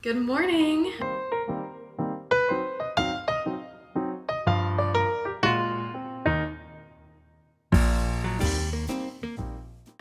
Good morning.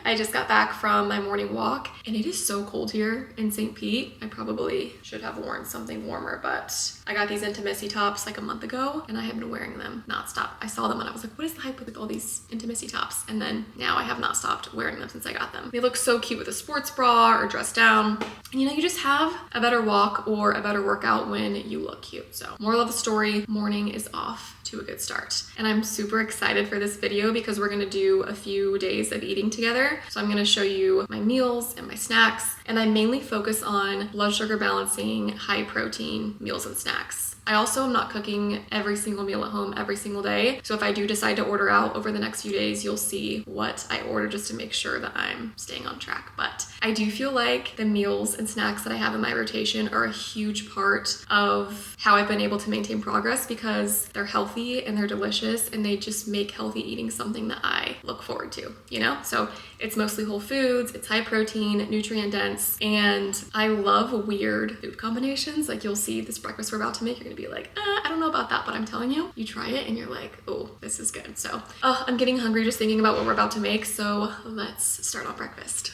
I just got back from my morning walk and it is so cold here in St. Pete. I probably should have worn something warmer, but I got these intimacy tops like a month ago and I have been wearing them nonstop. I saw them and I was like, what is the hype with all these intimacy tops? And then now I have not stopped wearing them since I got them. They look so cute with a sports bra or dressed down. And you just have a better walk or a better workout when you look cute. So moral of the story, morning is off to a good start. And I'm super excited for this video because we're gonna do a few days of eating together. So I'm gonna show you my meals and my snacks, and I mainly focus on blood sugar balancing, high protein meals and snacks. I also am not cooking every single meal at home every single day. So if I do decide to order out over the next few days, you'll see what I order just to make sure that I'm staying on track. But I do feel like the meals and snacks that I have in my rotation are a huge part of how I've been able to maintain progress because they're healthy and they're delicious and they just make healthy eating something that I look forward to, So it's mostly whole foods, it's high protein, nutrient dense, and I love weird food combinations. Like you'll see this breakfast we're about to make, you're gonna be like, I don't know about that, but I'm telling you, you try it and you're like, oh, this is good. So I'm getting hungry just thinking about what we're about to make. So let's start on breakfast.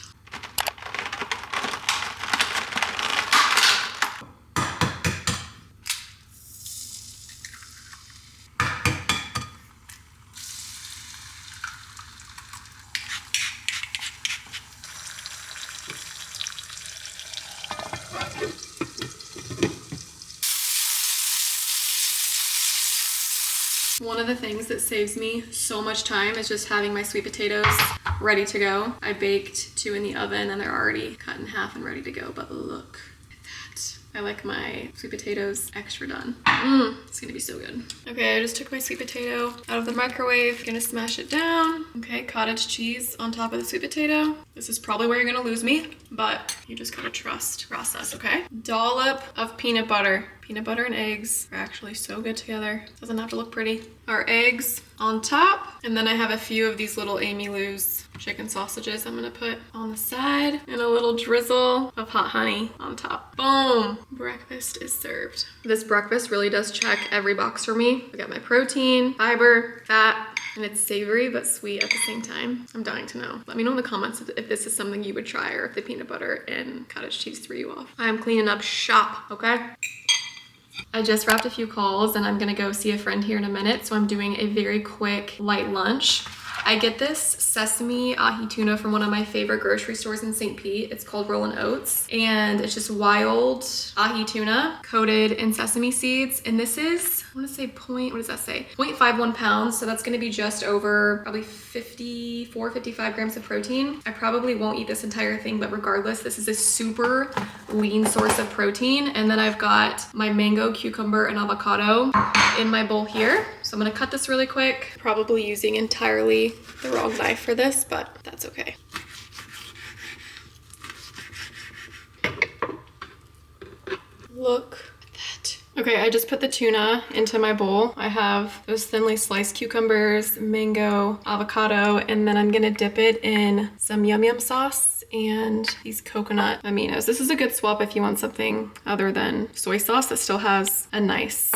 One of the things that saves me so much time is just having my sweet potatoes ready to go. I baked 2 in the oven and they're already cut in half and ready to go, but look at that. I like my sweet potatoes extra done. It's gonna be so good. Okay, I just took my sweet potato out of the microwave. Gonna smash it down. Okay, cottage cheese on top of the sweet potato. This is probably where you're gonna lose me, but you just gotta trust process, okay? Dollop of peanut butter. Peanut butter and eggs are actually so good together. Doesn't have to look pretty. Our eggs on top. And then I have a few of these little Amy Lou's chicken sausages I'm gonna put on the side and a little drizzle of hot honey on top. Boom! Breakfast is served. This breakfast really does check every box for me. I got my protein, fiber, fat, and it's savory but sweet at the same time. I'm dying to know. Let me know in the comments if this is something you would try or if the peanut butter and cottage cheese threw you off. I'm cleaning up shop, okay? I just wrapped a few calls and I'm gonna go see a friend here in a minute, so I'm doing a very quick light lunch. I get this sesame ahi tuna from one of my favorite grocery stores in St. Pete. It's called Rollin' Oats, and it's just wild ahi tuna coated in sesame seeds. And this is, I wanna say what does that say? 0.51 pounds, so that's gonna be just over probably 55 grams of protein. I probably won't eat this entire thing, but regardless, this is a super lean source of protein. And then I've got my mango, cucumber, and avocado in my bowl here. So I'm gonna cut this really quick, probably using entirely the wrong knife for this, but that's okay. Look at that. Okay, I just put the tuna into my bowl. I have those thinly sliced cucumbers, mango, avocado, and then I'm gonna dip it in some yum yum sauce and these coconut aminos. This is a good swap if you want something other than soy sauce that still has a nice,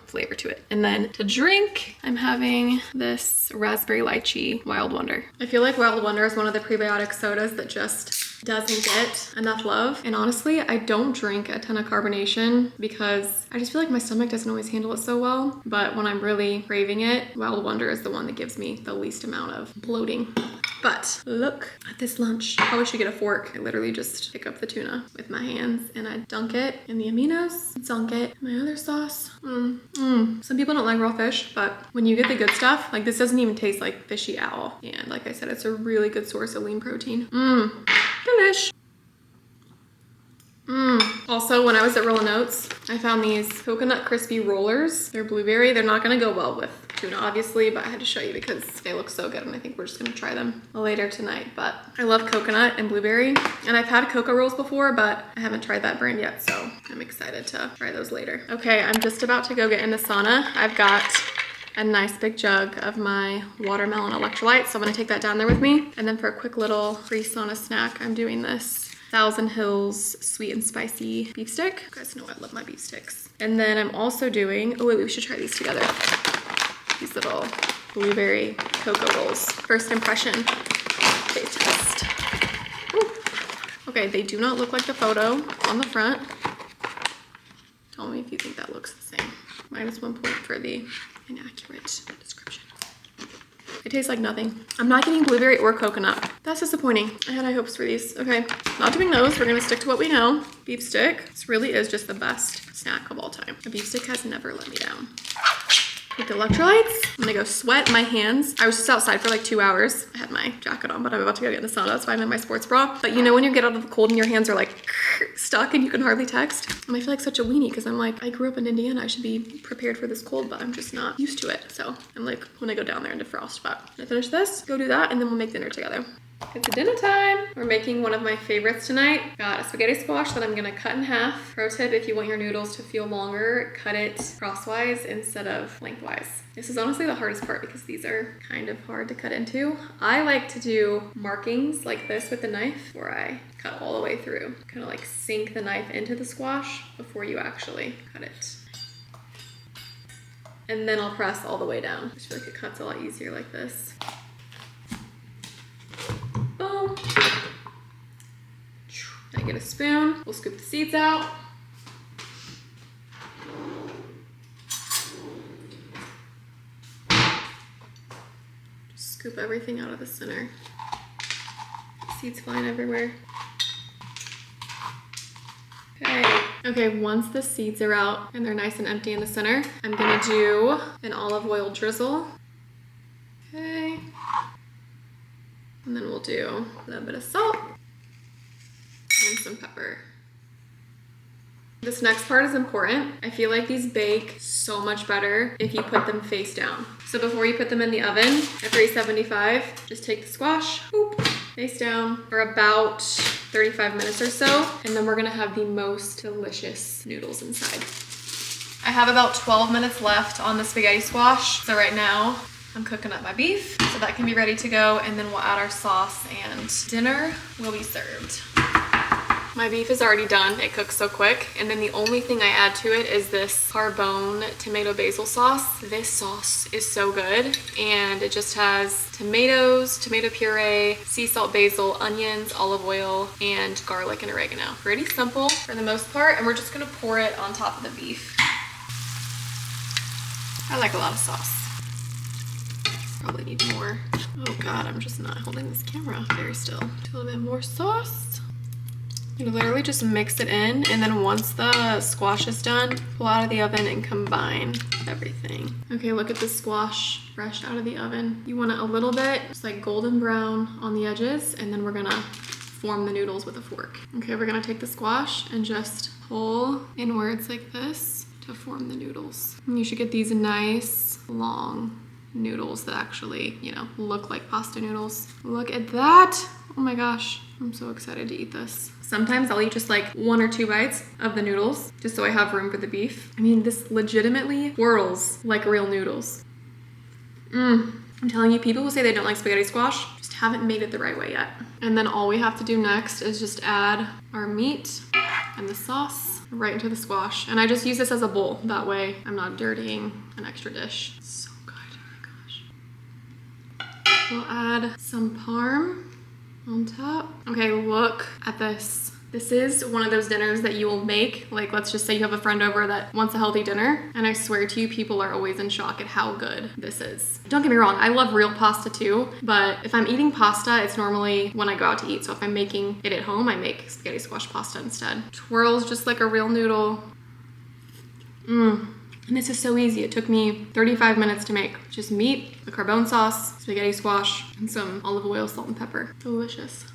flavor to it. And then to drink, I'm having this raspberry lychee Wild Wonder. I feel like Wild Wonder is one of the prebiotic sodas that just doesn't get enough love. And honestly, I don't drink a ton of carbonation because I just feel like my stomach doesn't always handle it so well. But when I'm really craving it, Wild Wonder is the one that gives me the least amount of bloating. But look at this lunch. Probably should get a fork. I literally just pick up the tuna with my hands and I dunk it in the aminos, dunk it in my other sauce. Some people don't like raw fish, but when you get the good stuff, like this doesn't even taste like fishy at all. And like I said, it's a really good source of lean protein. Delish. Also, when I was at Rollin' Oats, I found these coconut crispy rollers. They're blueberry. They're not gonna go well with tuna, obviously, but I had to show you because they look so good and I think we're just gonna try them later tonight. But I love coconut and blueberry, and I've had cocoa rolls before, but I haven't tried that brand yet, so I'm excited to try those later. Okay, I'm just about to go get in the sauna. I've got a nice big jug of my watermelon electrolyte, so I'm gonna take that down there with me. And then for a quick little free sauna snack, I'm doing this Thousand Hills sweet and spicy beef stick. You guys know I love my beef sticks. And then I'm also doing, oh wait, we should try these together. These little blueberry cocoa rolls. First impression, taste test. Ooh. Okay, they do not look like the photo on the front. Tell me if you think that looks the same. -1 point for the inaccurate description. It tastes like nothing. I'm not getting blueberry or coconut. That's disappointing. I had high hopes for these. Okay, not doing those. We're gonna stick to what we know. Beef stick. This really is just the best snack of all time. A beef stick has never let me down. With the electrolytes, I'm gonna go sweat my hands. I was just outside for like 2 hours. I had my jacket on, but I'm about to go get in the sauna. That's why I'm in my sports bra. But you know when you get out of the cold and your hands are like stuck and you can hardly text? And I feel like such a weenie because I'm like, I grew up in Indiana. I should be prepared for this cold, but I'm just not used to it. So I'm like, when I go down there and defrost, but I'm gonna finish this, go do that, and then we'll make dinner together. It's dinner time. We're making one of my favorites tonight. Got a spaghetti squash that I'm gonna cut in half. Pro tip, if you want your noodles to feel longer, cut it crosswise instead of lengthwise. This is honestly the hardest part because these are kind of hard to cut into. I like to do markings like this with the knife where I cut all the way through. Kind of like sink the knife into the squash before you actually cut it. And then I'll press all the way down. I just feel like it cuts a lot easier like this. Boom. I get a spoon. We'll scoop the seeds out. Just scoop everything out of the center. Seeds flying everywhere. Okay. Okay, once the seeds are out and they're nice and empty in the center, I'm gonna do an olive oil drizzle. Okay. And then we'll do a little bit of salt and some pepper. This next part is important. I feel like these bake so much better if you put them face down. So before you put them in the oven at 375, just take the squash, boop, face down for about 35 minutes or so. And then we're gonna have the most delicious noodles inside. I have about 12 minutes left on the spaghetti squash. So right now, I'm cooking up my beef so that can be ready to go, and then we'll add our sauce and dinner will be served. My beef is already done. It cooks so quick. And then the only thing I add to it is this carbone tomato basil sauce. This sauce is so good. And it just has tomatoes, tomato puree, sea salt, basil, onions, olive oil, and garlic and oregano. Pretty simple for the most part. And we're just gonna pour it on top of the beef. I like a lot of sauce. Probably need more. Oh God, I'm just not holding this camera very still. Do a little bit more sauce. You literally just mix it in, and then once the squash is done, pull out of the oven and combine everything. Okay, look at the squash fresh out of the oven. You want it a little bit, just like golden brown on the edges, and then we're gonna form the noodles with a fork. Okay, we're gonna take the squash and just pull inwards like this to form the noodles. And you should get these nice, long noodles that actually, you know, look like pasta noodles. Look at that. Oh my gosh, I'm so excited to eat this. Sometimes I'll eat just like 1 or 2 bites of the noodles just so I have room for the beef. I mean, this legitimately whirls like real noodles. I'm telling you, people who say they don't like spaghetti squash just haven't made it the right way yet. And then all we have to do next is just add our meat and the sauce right into the squash. And I just use this as a bowl. That way I'm not dirtying an extra dish. So good, oh my gosh. We'll add some parm on top. Okay, look at this. This is one of those dinners that you will make. Like, let's just say you have a friend over that wants a healthy dinner, and I swear to you, people are always in shock at how good this is. Don't get me wrong, I love real pasta too, but if I'm eating pasta, it's normally when I go out to eat. So if I'm making it at home, I make spaghetti squash pasta instead. Twirls just like a real noodle. And this is so easy. It took me 35 minutes to make. Just meat, the carbone sauce, spaghetti squash, and some olive oil, salt, and pepper. Delicious.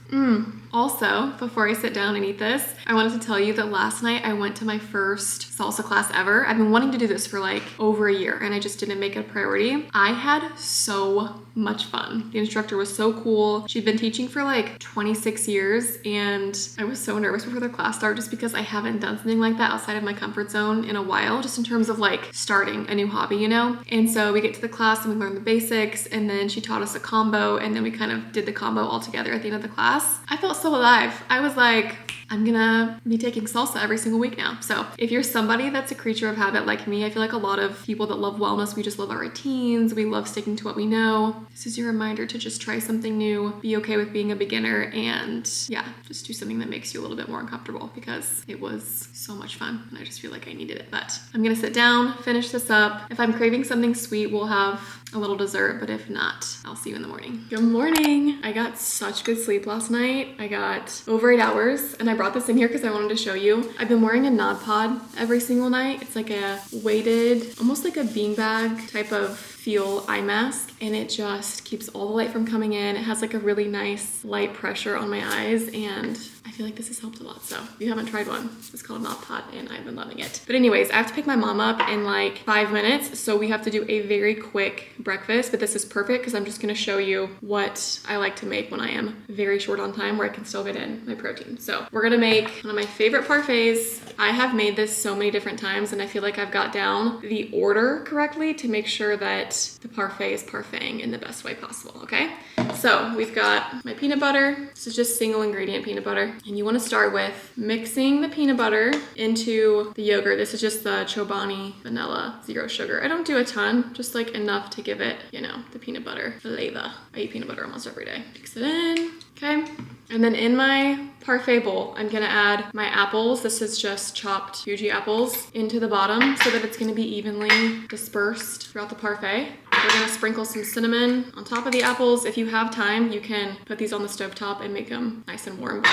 Also, before I sit down and eat this, I wanted to tell you that last night I went to my first salsa class ever. I've been wanting to do this for like over a year, and I just didn't make it a priority. I had so much fun. The instructor was so cool. She'd been teaching for like 26 years, and I was so nervous before the class started just because I haven't done something like that outside of my comfort zone in a while, just in terms of like starting a new hobby, you know? And so we get to the class and we learn the basics, and then she taught us a combo, and then we kind of did the combo all together at the end of the class. I felt so alive. I was like, I'm gonna be taking salsa every single week now. So if you're somebody that's a creature of habit like me, I feel like a lot of people that love wellness, we just love our routines. We love sticking to what we know. This is your reminder to just try something new, be okay with being a beginner, and yeah, just do something that makes you a little bit more uncomfortable because it was so much fun and I just feel like I needed it. But I'm gonna sit down, finish this up. If I'm craving something sweet, we'll have a little dessert, but if not, I'll see you in the morning. Good morning. I got such good sleep last night. I got over 8 hours, and I brought this in here because I wanted to show you. I've been wearing a Nod Pod every single night. It's like a weighted, almost like a beanbag type of feel eye mask, and it just keeps all the light from coming in. It has like a really nice light pressure on my eyes, and I feel like this has helped a lot. So if you haven't tried one, it's called Nod Pod and I've been loving it. But anyways, I have to pick my mom up in like 5 minutes, so we have to do a very quick breakfast, but this is perfect because I'm just gonna show you what I like to make when I am very short on time where I can still get in my protein. So we're gonna make one of my favorite parfaits. I have made this so many different times and I feel like I've got down the order correctly to make sure that the parfait is parfaiting in the best way possible, okay? So we've got my peanut butter. This is just single ingredient peanut butter. And you wanna start with mixing the peanut butter into the yogurt. This is just the Chobani vanilla, 0 sugar. I don't do a ton, just like enough to give it, you know, the peanut butter flavor. I eat peanut butter almost every day. Mix it in, okay? And then in my parfait bowl, I'm gonna add my apples. This is just chopped Fuji apples into the bottom so that it's gonna be evenly dispersed throughout the parfait. We're gonna sprinkle some cinnamon on top of the apples. If you have time, you can put these on the stovetop and make them nice and warm. But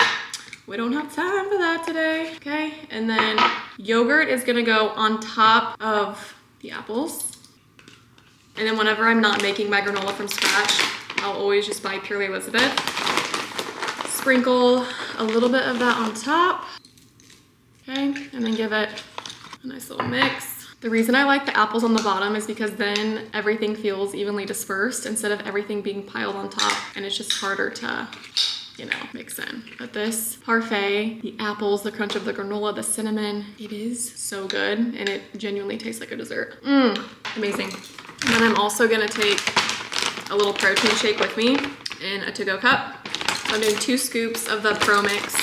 we don't have time for that today, okay? And then yogurt is gonna go on top of the apples. And then whenever I'm not making my granola from scratch, I'll always just buy Purely Elizabeth. Sprinkle a little bit of that on top, okay? And then give it a nice little mix. The reason I like the apples on the bottom is because then everything feels evenly dispersed instead of everything being piled on top, and it's just harder to, you know, mix in. But this parfait, the apples, the crunch of the granola, the cinnamon, it is so good, and it genuinely tastes like a dessert. Amazing. And then I'm also gonna take a little protein shake with me in a to-go cup. So I'm doing 2 scoops of the Pro Mix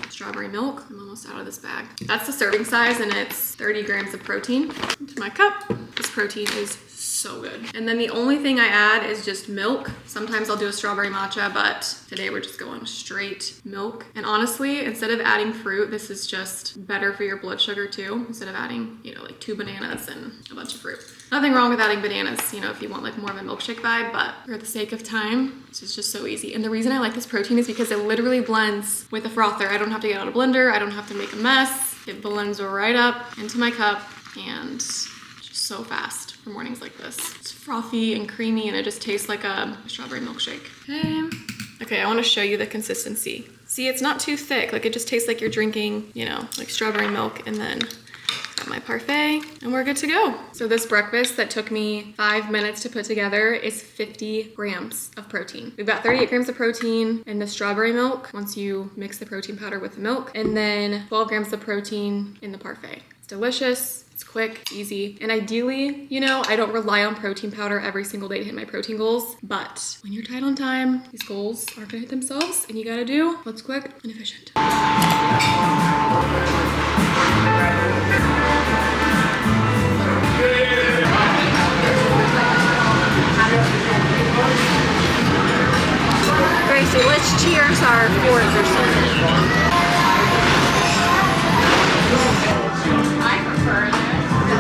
strawberry milk. I'm almost out of this bag. That's the serving size, and it's 30 grams of protein into my cup. This protein is so good. And then the only thing I add is just milk. Sometimes I'll do a strawberry matcha, but today we're just going straight milk. And honestly, instead of adding fruit, this is just better for your blood sugar too, instead of adding, you know, like 2 bananas and a bunch of fruit. Nothing wrong with adding bananas, you know, if you want like more of a milkshake vibe, but for the sake of time, this is just so easy. And the reason I like this protein is because it literally blends with a frother. I don't have to get out a blender. I don't have to make a mess. It blends right up into my cup, and it's just so fast for mornings like this. It's frothy and creamy, and it just tastes like a strawberry milkshake. Okay, I want to show you the consistency. See, it's not too thick. Like, it just tastes like you're drinking, you know, like strawberry milk. And then got my parfait, and we're good to go. So this breakfast that took me 5 minutes to put together is 50 grams of protein. We've got 38 grams of protein in the strawberry milk once you mix the protein powder with the milk, and then 12 grams of protein in the parfait. It's delicious. It's quick, it's easy, and ideally, you know, I don't rely on protein powder every single day to hit my protein goals, but when you're tight on time, these goals aren't gonna hit themselves, and you gotta do what's quick and efficient. Gracie, which cheers are 4%?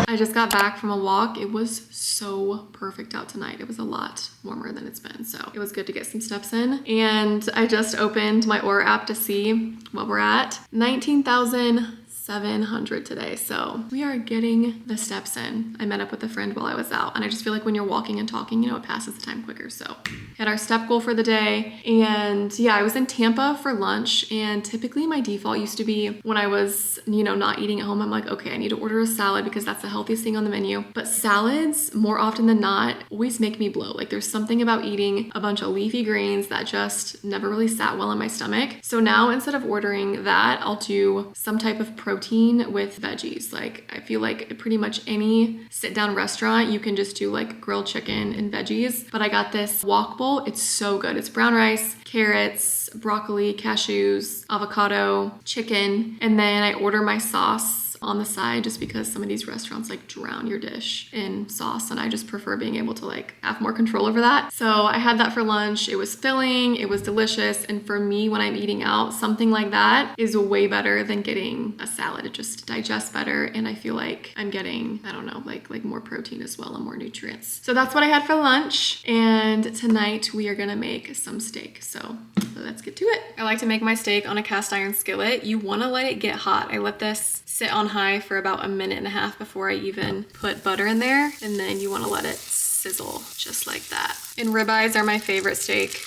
I just got back from a walk. It was so perfect out tonight. It was a lot warmer than it's been, so it was good to get some steps in. And I just opened my Aura app to see what we're at. 19,700 today, so we are getting the steps in. I met up with a friend while I was out, and I just feel like when you're walking and talking, you know, it passes the time quicker. So hit our step goal for the day, and yeah, I was in Tampa for lunch, and typically my default used to be when I was, you know, not eating at home, I'm like, okay, I need to order a salad because that's the healthiest thing on the menu. But salads, more often than not, always make me bloat. Like, there's something about eating a bunch of leafy greens that just never really sat well in my stomach. So now instead of ordering that, I'll do some type of protein protein with veggies. Like I feel like at pretty much any sit down restaurant, you can just do like grilled chicken and veggies. But I got this wok bowl. It's so good. It's brown rice, carrots, broccoli, cashews, avocado, chicken. And then I order my sauce on the side just because some of these restaurants like drown your dish in sauce and I just prefer being able to like have more control over that. So I had that for lunch. It was filling, it was delicious, and for me when I'm eating out, something like that is way better than getting a salad. It just digests better and I feel like I'm getting, I don't know, like more protein as well and more nutrients. So that's what I had for lunch, and tonight we are gonna make some steak. So let's get to it. I like to make my steak on a cast iron skillet. You wanna let it get hot. I let this sit on high for about 1.5 minutes before I even put butter in there, and then you want to let it sizzle just like that. And ribeyes are my favorite steak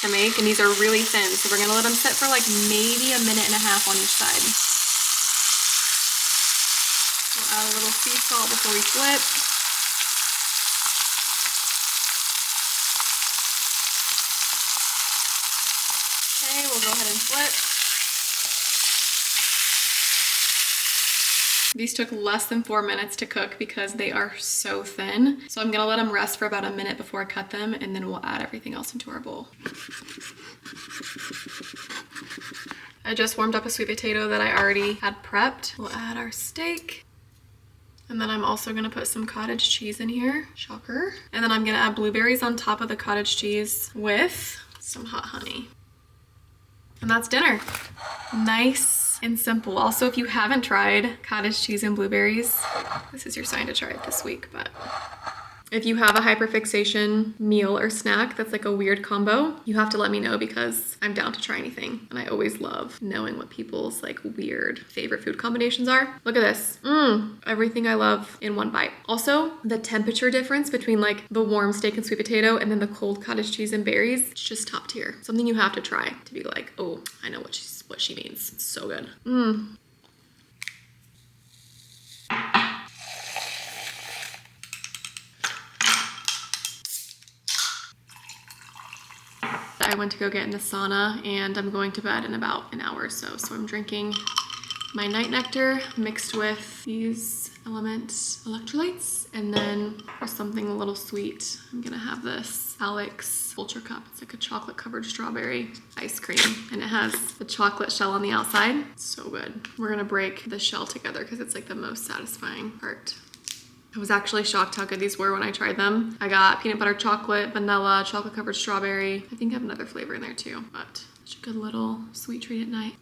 to make, and these are really thin, so we're gonna let them sit for like maybe 1.5 minutes on each side. We'll add a little sea salt before we flip. Okay, we'll go ahead and flip. These took less than 4 minutes to cook because they are so thin. So I'm gonna let them rest for about 1 minute before I cut them, and then we'll add everything else into our bowl. I just warmed up a sweet potato that I already had prepped. We'll add our steak. And then I'm also gonna put some cottage cheese in here, shocker. And then I'm gonna add blueberries on top of the cottage cheese with some hot honey. And that's dinner. Nice and simple. Also, if you haven't tried cottage cheese and blueberries, this is your sign to try it this week. But if you have a hyperfixation meal or snack that's like a weird combo, you have to let me know because I'm down to try anything. And I always love knowing what people's like weird favorite food combinations are. Look at this. Everything I love in one bite. Also, the temperature difference between like the warm steak and sweet potato and then the cold cottage cheese and berries, it's just top tier. Something you have to try to be like, oh, I know what she means. It's so good. I went to go get in the sauna and I'm going to bed in about an hour or so. So I'm drinking my night nectar mixed with these electrolytes. And then for something a little sweet, I'm gonna have this Alex Ultra Cup. It's like a chocolate covered strawberry ice cream and it has the chocolate shell on the outside. It's so good. We're gonna break the shell together because it's like the most satisfying part. I was actually shocked how good these were when I tried them. I got peanut butter chocolate, vanilla, chocolate covered strawberry. I think I have another flavor in there too, but it's a good little sweet treat at night.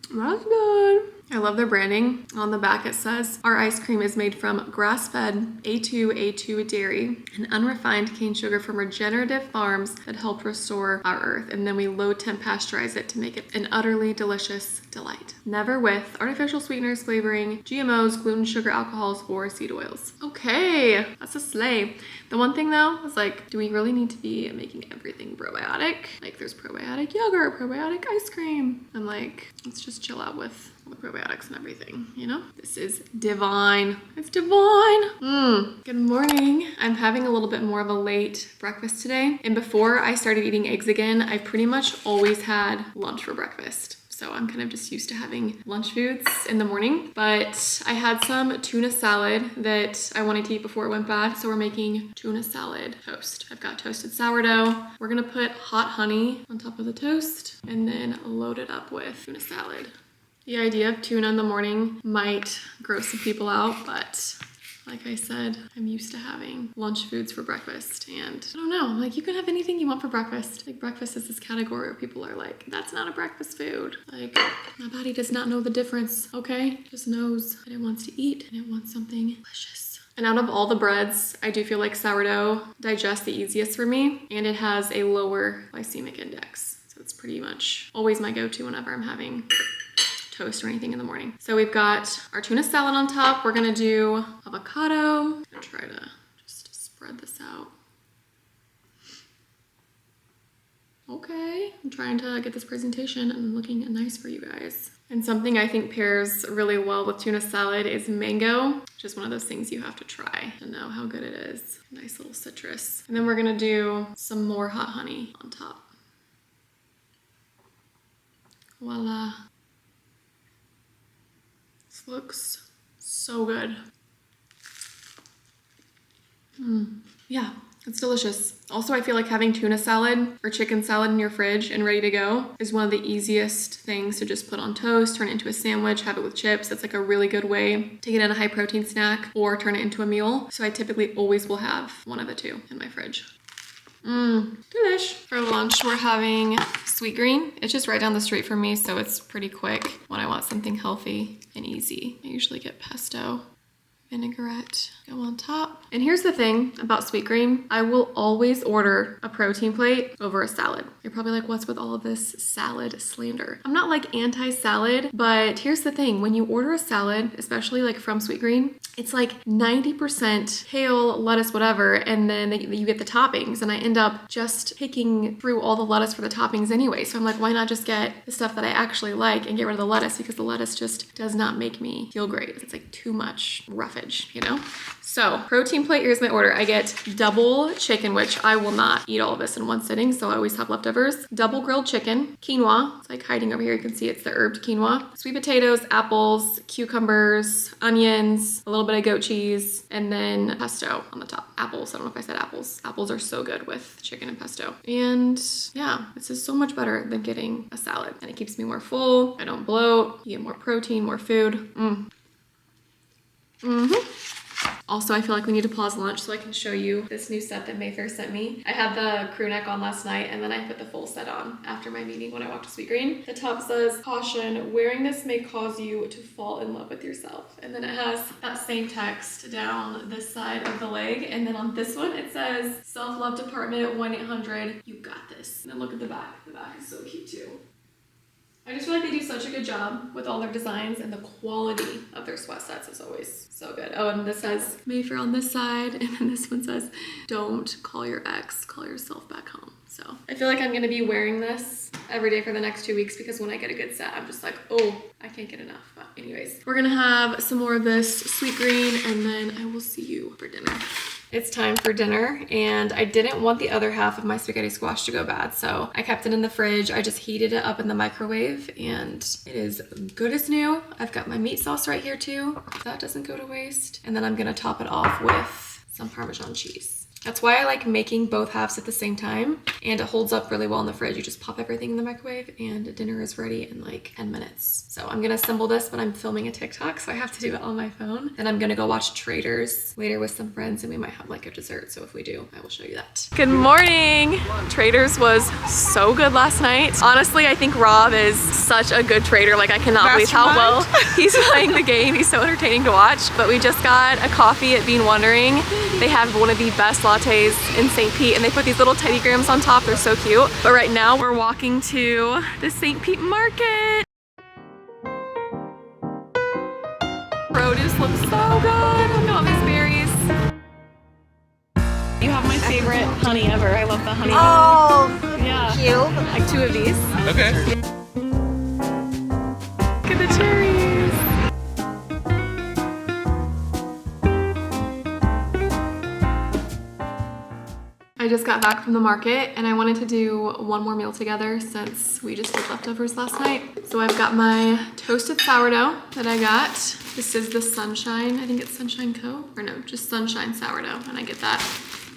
That's good. I love their branding. On the back it says, our ice cream is made from grass-fed A2 dairy and unrefined cane sugar from regenerative farms that help restore our earth. And then we low temp pasteurize it to make it an utterly delicious delight. Never with artificial sweeteners, flavoring, GMOs, gluten, sugar, alcohols, or seed oils. Okay, that's a slay. The one thing though is like, do we really need to be making everything probiotic? Like there's probiotic yogurt, probiotic ice cream. I'm like, let's just chill out with all the probiotics and everything, you know? This is divine. It's divine. Good morning. I'm having a little bit more of a late breakfast today. And before I started eating eggs again, I pretty much always had lunch for breakfast. So I'm kind of just used to having lunch foods in the morning, but I had some tuna salad that I wanted to eat before it went bad. So we're making tuna salad toast. I've got toasted sourdough. We're gonna put hot honey on top of the toast and then load it up with tuna salad. The idea of tuna in the morning might gross some people out, but like I said, I'm used to having lunch foods for breakfast, and I don't know, like you can have anything you want for breakfast. Like breakfast is this category where people are like, that's not a breakfast food. Like my body does not know the difference, okay? It just knows that it wants to eat and it wants something delicious. And out of all the breads, I do feel like sourdough digests the easiest for me, and it has a lower glycemic index. So it's pretty much always my go-to whenever I'm having toast or anything in the morning. So we've got our tuna salad on top. We're gonna do avocado. I'm gonna try to just spread this out. Okay, I'm trying to get this presentation and looking nice for you guys. And something I think pairs really well with tuna salad is mango, which is one of those things you have to try to know how good it is. Nice little citrus. And then we're gonna do some more hot honey on top. Voila. This looks so good. Yeah, it's delicious. Also, I feel like having tuna salad or chicken salad in your fridge and ready to go is one of the easiest things to just put on toast, turn it into a sandwich, have it with chips. That's like a really good way to get in a high protein snack or turn it into a meal. So I typically always will have one of the two in my fridge. Delish. For lunch, we're having sweet green. It's just right down the street from me, so it's pretty quick when I want something healthy and easy. I usually get pesto. Vinaigrette go on top. And here's the thing about sweet green. I will always order a protein plate over a salad. You're probably like, what's with all of this salad slander? I'm not like anti-salad, but here's the thing. When you order a salad, especially like from Sweet Green, it's like 90% kale, lettuce, whatever, and then you get the toppings, and I end up just picking through all the lettuce for the toppings anyway. So I'm like, why not just get the stuff that I actually like and get rid of the lettuce, because the lettuce just does not make me feel great. It's like too much roughage, you know? So protein plate, here's my order. I get double chicken, which I will not eat all of this in one sitting, so I always have leftovers. Double grilled chicken, quinoa, it's like hiding over here. You can see it's the herbed quinoa. Sweet potatoes, apples, cucumbers, onions, a little bit of goat cheese, and then pesto on the top. Apples, I don't know if I said apples. Apples are so good with chicken and pesto. And yeah, this is so much better than getting a salad. And it keeps me more full, I don't bloat, you get more protein, more food. Also, I feel like we need to pause lunch so I can show you this new set that Mayfair sent me. I had the crew neck on last night, and then I put the full set on after my meeting when I walked to Sweet Green. The top says, caution, wearing this may cause you to fall in love with yourself. And then it has that same text down this side of the leg. And then on this one, it says, self-love department, 1-800, you got this. And then look at the back. The back is so cute too. I just feel like they do such a good job with all their designs, and the quality of their sweat sets is always so good. Oh, and this says Mayfair on this side, and then this one says, don't call your ex, call yourself back home. So I feel like I'm gonna be wearing this every day for the next 2 weeks, because when I get a good set, I'm just like, oh, I can't get enough. But anyways, we're gonna have some more of this Sweet Green, and then I will see you for dinner. It's time for dinner, and I didn't want the other half of my spaghetti squash to go bad, so I kept it in the fridge. I just heated it up in the microwave, and it is good as new. I've got my meat sauce right here too. That doesn't go to waste. And then I'm gonna top it off with some Parmesan cheese. That's why I like making both halves at the same time, and it holds up really well in the fridge. You just pop everything in the microwave and dinner is ready in like 10 minutes. So I'm gonna assemble this, but I'm filming a TikTok, so I have to do it on my phone. Then I'm gonna go watch Traders later with some friends, and we might have like a dessert. So if we do, I will show you that. Good morning. Traders was so good last night. Honestly, I think Rob is such a good trader. Like I cannot believe how well he's playing the game. He's so entertaining to watch. But we just got a coffee at Bean Wondering. They have one of the best lattes in St. Pete, and they put these little Teddy Grahams on top. They're so cute. But right now we're walking to the St. Pete market. Produce looks so good. Look at all these berries. You have my favorite honey ever. I love the honey. Oh, yeah. cute. Like 2 of these. Okay. Look at the cherries. I just got back from the market, and I wanted to do one more meal together since we just did leftovers last night. So I've got my toasted sourdough that I got. This is the Sunshine, I think it's Sunshine Co. Or no, just Sunshine sourdough, and I get that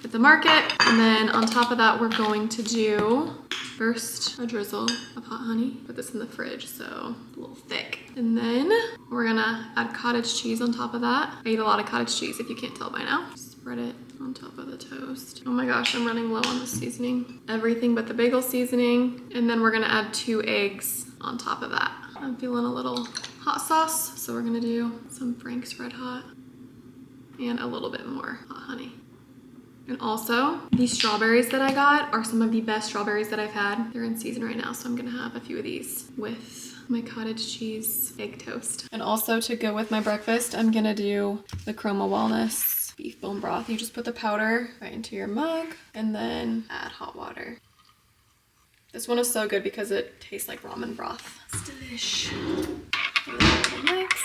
at the market. And then on top of that, we're going to do first a drizzle of hot honey. Put this in the fridge, so a little thick. And then we're gonna add cottage cheese on top of that. I eat a lot of cottage cheese, if you can't tell by now. Spread it on top of the toast. Oh my gosh, I'm running low on the seasoning. Everything but the bagel seasoning. And then we're gonna add 2 eggs on top of that. I'm feeling a little hot sauce, so we're gonna do some Frank's Red Hot and a little bit more hot honey. And also, these strawberries that I got are some of the best strawberries that I've had. They're in season right now, so I'm gonna have a few of these with my cottage cheese egg toast. And also to go with my breakfast, I'm gonna do the Chroma Wellness beef bone broth. You just put the powder right into your mug and then add hot water. This one is so good because it tastes like ramen broth. It's delish. Mix.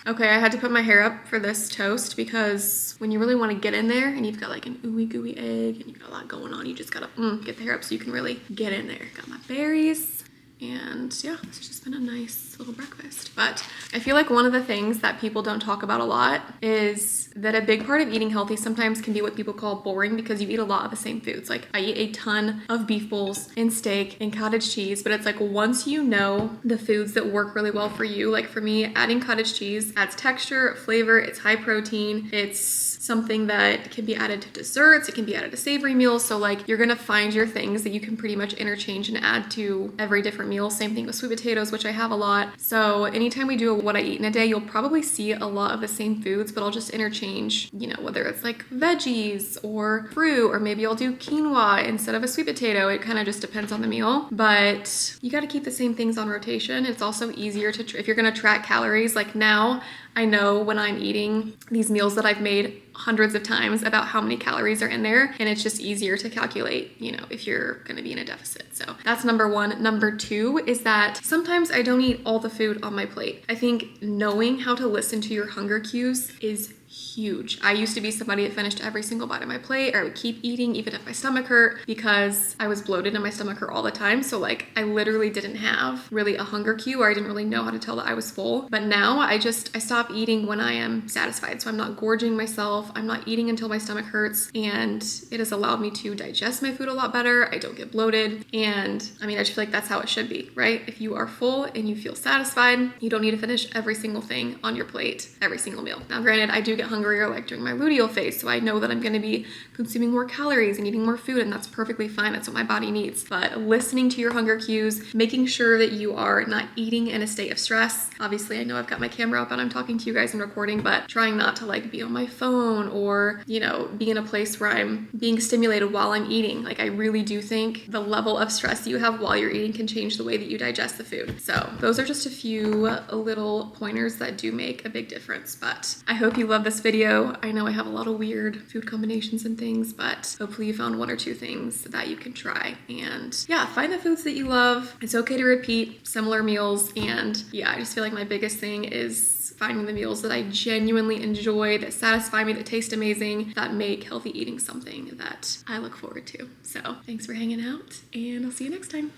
Okay, I had to put my hair up for this toast because when you really want to get in there and you've got like an ooey gooey egg and you've got a lot going on, you just gotta get the hair up so you can really get in there. Got my berries And yeah, this has just been a nice little breakfast. But I feel like one of the things that people don't talk about a lot is that a big part of eating healthy sometimes can be what people call boring, because you eat a lot of the same foods. Like I eat a ton of beef bowls and steak and cottage cheese, but it's like once you know the foods that work really well for you, like for me, adding cottage cheese adds texture, flavor, it's high protein, it's something that can be added to desserts, it can be added to savory meals. So like you're gonna find your things that you can pretty much interchange and add to every different meal. Same thing with sweet potatoes, which I have a lot. So anytime we do a what I eat in a day, you'll probably see a lot of the same foods, but I'll just interchange, you know, whether it's like veggies or fruit, or maybe I'll do quinoa instead of a sweet potato. It kind of just depends on the meal, but you got to keep the same things on rotation. It's also easier to, if you're going to track calories, like now I know when I'm eating these meals that I've made hundreds of times about how many calories are in there, and it's just easier to calculate, you know, if you're going to be in a deficit. So that's number one. Number two is that sometimes I don't eat all the food on my plate. I think knowing how to listen to your hunger cues is huge. I used to be somebody that finished every single bite of my plate, or I would keep eating even if my stomach hurt, because I was bloated and my stomach hurt all the time. So like I literally didn't have really a hunger cue, or I didn't really know how to tell that I was full. But now I stop eating when I am satisfied. So I'm not gorging myself. I'm not eating until my stomach hurts, and it has allowed me to digest my food a lot better. I don't get bloated. And I mean, I just feel like that's how it should be, right? If you are full and you feel satisfied, you don't need to finish every single thing on your plate, every single meal. Now, granted, I do get hungrier like during my luteal phase, so I know that I'm going to be consuming more calories and eating more food, and that's perfectly fine. That's what my body needs. But listening to your hunger cues, making sure that you are not eating in a state of stress. Obviously, I know I've got my camera up and I'm talking to you guys and recording, but trying not to like be on my phone or, you know, be in a place where I'm being stimulated while I'm eating. Like I really do think the level of stress you have while you're eating can change the way that you digest the food. So those are just a few little pointers that do make a big difference. But I hope you love this video. I know I have a lot of weird food combinations and things, but hopefully you found one or two things that you can try. And yeah, find the foods that you love. It's okay to repeat similar meals. And yeah, I just feel like my biggest thing is finding the meals that I genuinely enjoy, that satisfy me, that taste amazing, that make healthy eating something that I look forward to. So thanks for hanging out, and I'll see you next time.